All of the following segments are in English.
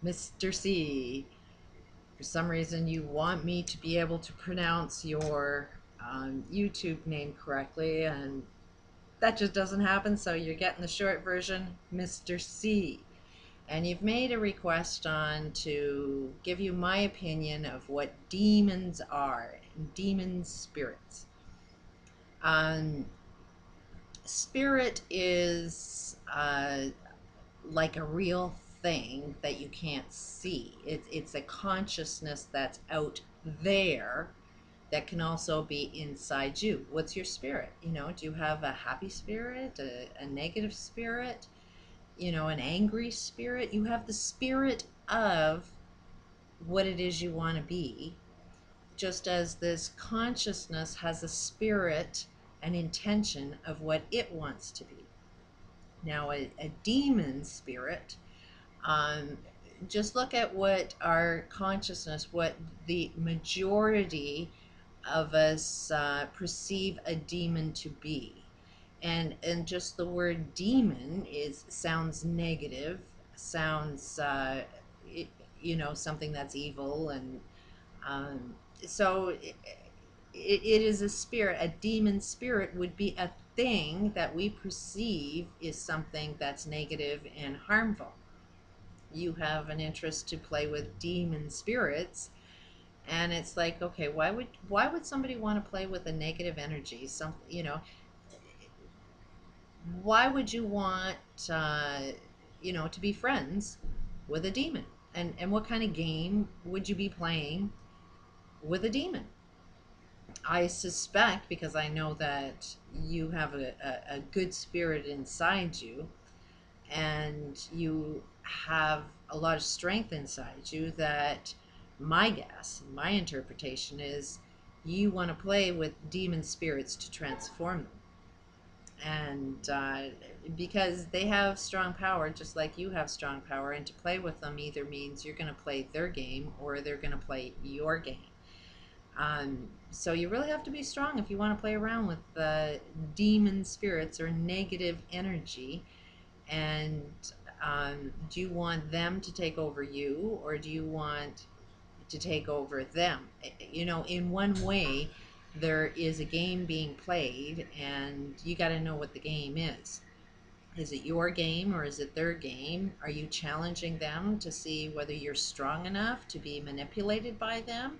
Mr. C. For some reason, you want me to be able to pronounce your YouTube name correctly, and that just doesn't happen. So you're getting the short version, Mr. C. And you've made a request on to give you my opinion of what demons are, demon spirits. Um, Spirit is like a real thing that you can't see. It's a consciousness that's out there that can also be inside you. What's your spirit? Do you have a happy spirit, a negative spirit, an angry spirit? You have the spirit of what it is you want to be, just as this consciousness has a spirit, an intention of what it wants to be. Now, a demon spirit, um, just look at what our consciousness, what the majority of us perceive a demon to be. And just the word demon sounds negative, sounds it, something that's evil, and um, so it is a spirit. A demon spirit would be a thing that we perceive is something that's negative and harmful. You have an interest to play with demon spirits, and it's like, okay, why would somebody want to play with a negative energy? Why would you want to be friends with a demon? And what kind of game would you be playing with a demon? I suspect, because I know that you have a good spirit inside you, and you have a lot of strength inside you, that my guess, my interpretation is you want to play with demon spirits to transform them. And because they have strong power, just like you have strong power, and to play with them either means you're going to play their game or they're going to play your game. So you really have to be strong if you want to play around with demon spirits or negative energy. And do you want them to take over you, or do you want to take over them? In one way, there is a game being played, and you got to know what the game is. Is it your game or is it their game? Are you challenging them to see whether you're strong enough to be manipulated by them?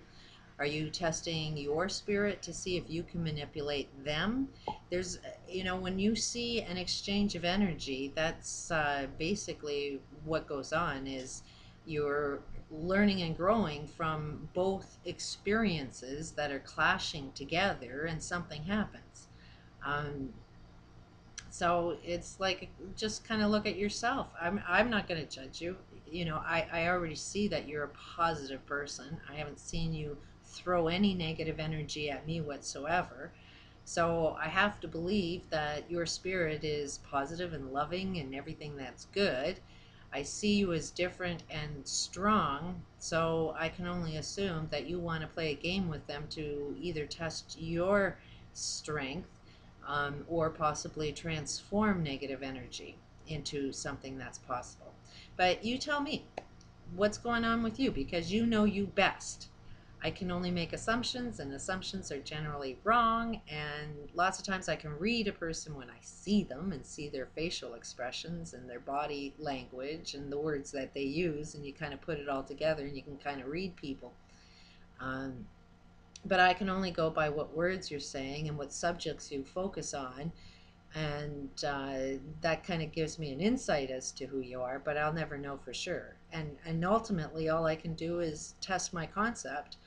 Are you testing your spirit to see if you can manipulate them? There's, when you see an exchange of energy, that's basically what goes on. Is you're learning and growing from both experiences that are clashing together, and something happens. Um, so it's like, just kind of look at yourself. I'm not going to judge you. I already see that you're a positive person. I haven't seen you throw any negative energy at me whatsoever. So I have to believe that your spirit is positive and loving and everything that's good. I see you as different and strong, so I can only assume that you want to play a game with them to either test your strength, or possibly transform negative energy into something that's possible. But you tell me what's going on with you, because you know you best. I can only make assumptions, and assumptions are generally wrong. And lots of times I can read a person when I see them and see their facial expressions and their body language and the words that they use, and you kind of put it all together and you can kind of read people. Um, but I can only go by what words you're saying and what subjects you focus on, and that kind of gives me an insight as to who you are, but I'll never know for sure. And ultimately, all I can do is test my concept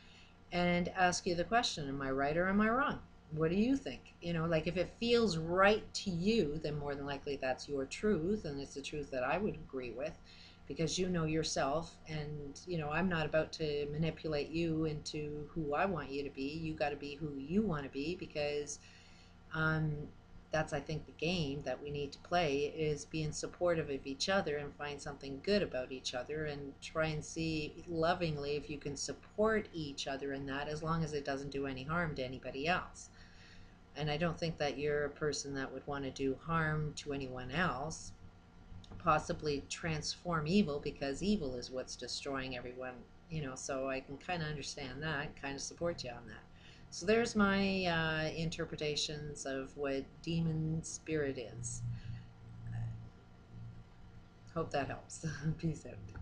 and ask you the question: am I right or am I wrong? What do you think? Like, if it feels right to you, then more than likely that's your truth, and it's the truth that I would agree with, because you know yourself. And I'm not about to manipulate you into who I want you to be. You got to be who you want to be, because um, that's, I think, the game that we need to play, is being supportive of each other and find something good about each other, and try and see lovingly if you can support each other in that, as long as it doesn't do any harm to anybody else. And I don't think that you're a person that would want to do harm to anyone else. possibly transform evil, because evil is what's destroying everyone, so I can kind of understand that, kind of support you on that. So there's my interpretations of what demon spirit is. Hope that helps. Peace out.